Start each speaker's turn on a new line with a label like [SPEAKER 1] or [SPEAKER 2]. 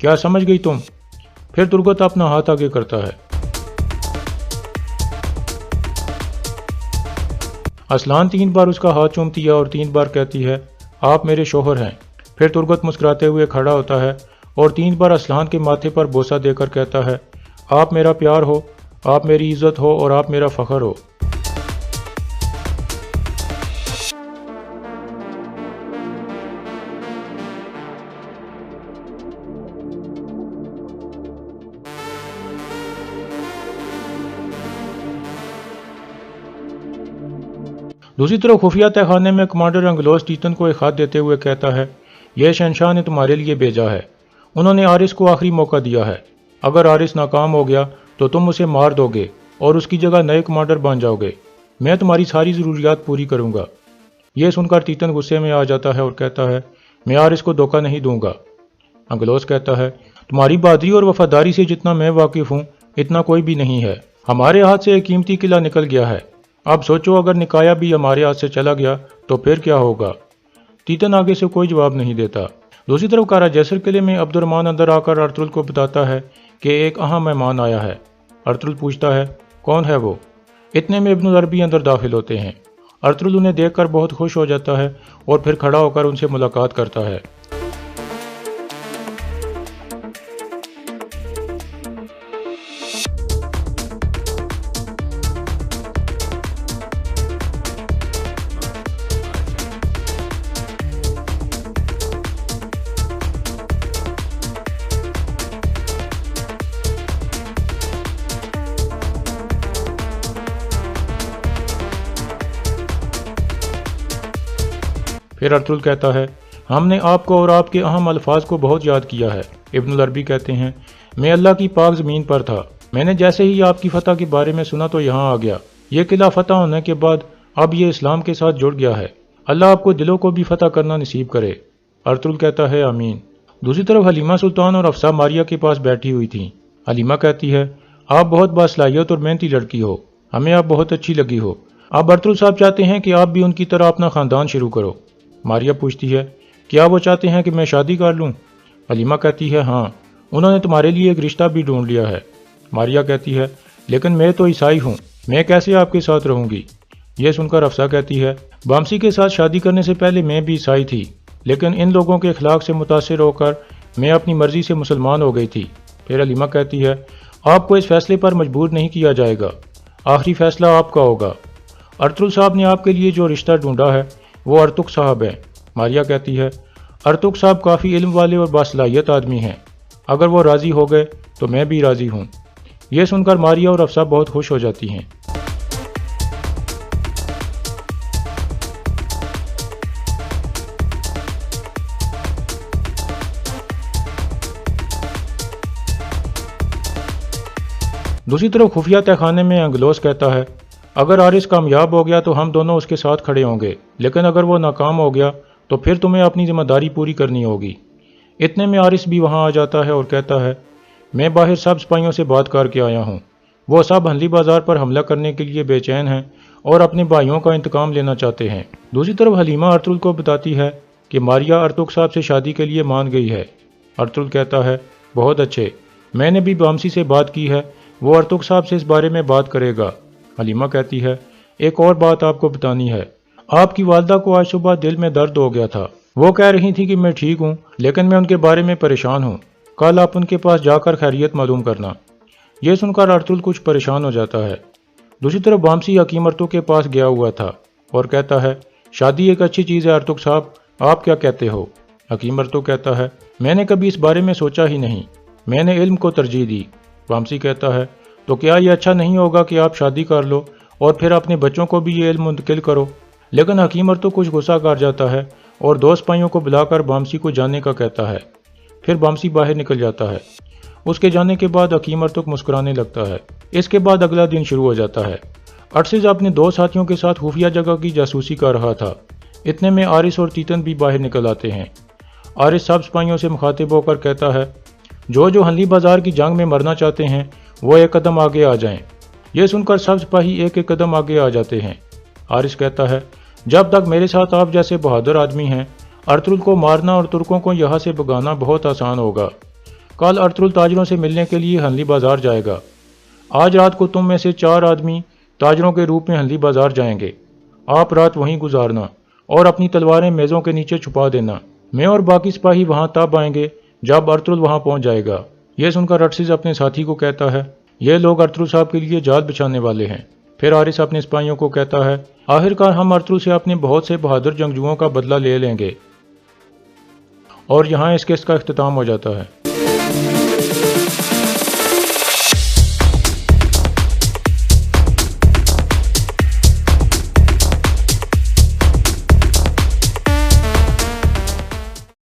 [SPEAKER 1] کیا سمجھ گئی تم؟ پھر ترگت اپنا ہاتھ آگے کرتا ہے۔ اسلان 3 بار اس کا ہاتھ چومتی ہے اور 3 بار کہتی ہے آپ میرے شوہر ہیں۔ پھر ترگت مسکراتے ہوئے کھڑا ہوتا ہے اور 3 بار اسلان کے ماتھے پر بوسہ دے کر کہتا ہے آپ میرا پیار ہو، آپ میری عزت ہو اور آپ میرا فخر ہو۔ دوسری طرف خفیہ تہہ خانے میں کمانڈر انگلوس ٹیتن کو ایک خط دیتے ہوئے کہتا ہے یہ شہنشاہ نے تمہارے لیے بھیجا ہے، انہوں نے آرس کو آخری موقع دیا ہے، اگر آرس ناکام ہو گیا تو تم اسے مار دو گے اور اس کی جگہ نئے کمانڈر بن جاؤ گے، میں تمہاری ساری ضروریات پوری کروں گا۔ یہ سن کر ٹیتن غصے میں آ جاتا ہے اور کہتا ہے میں آرس کو دھوکہ نہیں دوں گا۔ انگلوس کہتا ہے تمہاری بہادری اور وفاداری سے جتنا میں واقف ہوں اتنا کوئی بھی نہیں ہے، ہمارے ہاتھ سے ایک قیمتی قلعہ نکل گیا ہے، اب سوچو اگر نکایا بھی ہمارے ہاتھ سے چلا گیا تو پھر کیا ہوگا؟ ٹیتن آگے سے کوئی جواب نہیں دیتا۔ دوسری طرف کارا جیسر قلعے میں عبد الرحمن اندر آ کر ارطغرل کو بتاتا ہے کہ ایک اہم مہمان آیا ہے۔ ارطغرل پوچھتا ہے کون ہے وہ؟ اتنے میں ابن العربی اندر داخل ہوتے ہیں۔ ارطغرل انہیں دیکھ کر بہت خوش ہو جاتا ہے اور پھر کھڑا ہو کر ان سے ملاقات کرتا ہے۔ پھر ارطغرل کہتا ہے ہم نے آپ کو اور آپ کے اہم الفاظ کو بہت یاد کیا ہے۔ ابن العربی کہتے ہیں میں اللہ کی پاک زمین پر تھا، میں نے جیسے ہی آپ کی فتح کے بارے میں سنا تو یہاں آ گیا، یہ قلعہ فتح ہونے کے بعد اب یہ اسلام کے ساتھ جڑ گیا ہے، اللہ آپ کو دلوں کو بھی فتح کرنا نصیب کرے۔ ارطغرل کہتا ہے آمین۔ دوسری طرف حلیمہ سلطان اور افسہ ماریہ کے پاس بیٹھی ہوئی تھیں۔ حلیمہ کہتی ہے آپ بہت باصلاحیت اور محنتی لڑکی ہو، ہمیں آپ بہت اچھی لگی ہو، اب ارطغرل صاحب چاہتے ہیں کہ آپ بھی ان کی طرح اپنا خاندان شروع کرو۔ ماریہ پوچھتی ہے کیا وہ چاہتے ہیں کہ میں شادی کر لوں؟ حلیمہ کہتی ہے ہاں، انہوں نے تمہارے لیے ایک رشتہ بھی ڈھونڈ لیا ہے۔ ماریہ کہتی ہے لیکن میں تو عیسائی ہوں، میں کیسے آپ کے ساتھ رہوں گی؟ یہ سن کر افسہ کہتی ہے بامسی کے ساتھ شادی کرنے سے پہلے میں بھی عیسائی تھی، لیکن ان لوگوں کے اخلاق سے متاثر ہو کر میں اپنی مرضی سے مسلمان ہو گئی تھی۔ پھر حلیمہ کہتی ہے آپ کو اس فیصلے پر مجبور نہیں کیا جائے گا، آخری فیصلہ آپ کا ہوگا۔ ارطغرل صاحب نے آپ کے لیے جو رشتہ ڈھونڈا ہے وہ ارطغرل صاحب ہیں۔ ماریہ کہتی ہے ارطغرل صاحب کافی علم والے اور باصلاحیت آدمی ہیں، اگر وہ راضی ہو گئے تو میں بھی راضی ہوں۔ یہ سن کر ماریہ اور افسہ بہت خوش ہو جاتی ہیں۔ دوسری طرف خفیہ تہہ خانے میں انگلوس کہتا ہے اگر آرس کامیاب ہو گیا تو ہم دونوں اس کے ساتھ کھڑے ہوں گے، لیکن اگر وہ ناکام ہو گیا تو پھر تمہیں اپنی ذمہ داری پوری کرنی ہوگی۔ اتنے میں آرس بھی وہاں آ جاتا ہے اور کہتا ہے میں باہر سب سپاہیوں سے بات کر کے آیا ہوں، وہ سب ہنلی بازار پر حملہ کرنے کے لیے بے چین ہیں اور اپنے بھائیوں کا انتقام لینا چاہتے ہیں۔ دوسری طرف حلیمہ ارطغرل کو بتاتی ہے کہ ماریہ ارطغرل صاحب سے شادی کے لیے مان گئی ہے۔ ارطغرل کہتا ہے بہت اچھے، میں نے بھی بامسی سے بات کی ہے، وہ ارطغرل صاحب سے اس بارے میں بات کرے گا۔ حلیمہ کہتی ہے ایک اور بات آپ کو بتانی ہے، آپ کی والدہ کو آج صبح دل میں درد ہو گیا تھا، وہ کہہ رہی تھی کہ میں ٹھیک ہوں لیکن میں ان کے بارے میں پریشان ہوں، کل آپ ان کے پاس جا کر خیریت معلوم کرنا۔ یہ سن کر ارطغرل کچھ پریشان ہو جاتا ہے۔ دوسری طرف بامسی حکیم ارطغرل کے پاس گیا ہوا تھا اور کہتا ہے شادی ایک اچھی چیز ہے ارطغرل صاحب، آپ کیا کہتے ہو؟ حکیم ارطغرل کہتا ہے میں نے کبھی اس بارے میں سوچا ہی نہیں، میں نے علم کو ترجیح دی۔ بامسی کہتا ہے تو کیا یہ اچھا نہیں ہوگا کہ آپ شادی کر لو اور پھر اپنے بچوں کو بھی یہ علم منتقل کرو؟ لیکن حکیم ارطغرل کچھ غصہ کر جاتا ہے اور 2 سپاہیوں کو بلا کر بامسی کو جانے کا کہتا ہے۔ پھر بامسی باہر نکل جاتا ہے۔ اس کے جانے کے بعد حکیم ارطغرل مسکرانے لگتا ہے۔ اس کے بعد اگلا دن شروع ہو جاتا ہے۔ ارسز اپنے 2 ساتھیوں کے ساتھ خفیہ جگہ کی جاسوسی کر رہا تھا۔ اتنے میں آرس اور تیتن بھی باہر نکل آتے ہیں۔ آرس سب سپاہیوں سے مخاطب ہو کر کہتا ہے جو ہنلی بازار کی جنگ میں مرنا چاہتے ہیں وہ ایک قدم آگے آ جائیں۔ یہ سن کر سب سپاہی ایک ایک قدم آگے آ جاتے ہیں۔ آرس کہتا ہے جب تک میرے ساتھ آپ جیسے بہادر آدمی ہیں ارطغرل کو مارنا اور ترکوں کو یہاں سے بھگانا بہت آسان ہوگا۔ کل ارطغرل تاجروں سے ملنے کے لیے ہنلی بازار جائے گا۔ آج رات کو تم میں سے 4 آدمی تاجروں کے روپ میں ہنلی بازار جائیں گے۔ آپ رات وہیں گزارنا اور اپنی تلواریں میزوں کے نیچے چھپا دینا۔ میں اور باقی سپاہی وہاں تب آئیں گے جب ارطغرل وہاں پہنچ جائے گا۔ یہ سن کر رٹسس اپنے ساتھی کو کہتا ہے، یہ لوگ ارطغرل صاحب کے لیے جال بچھانے والے ہیں۔ پھر حارث اپنے سپاہیوں کو کہتا ہے، آخر کار ہم ارطغرل سے اپنے بہت سے بہادر جنگجوؤں کا بدلہ لے لیں گے۔ اور یہاں اس قسط کا اختتام ہو جاتا ہے۔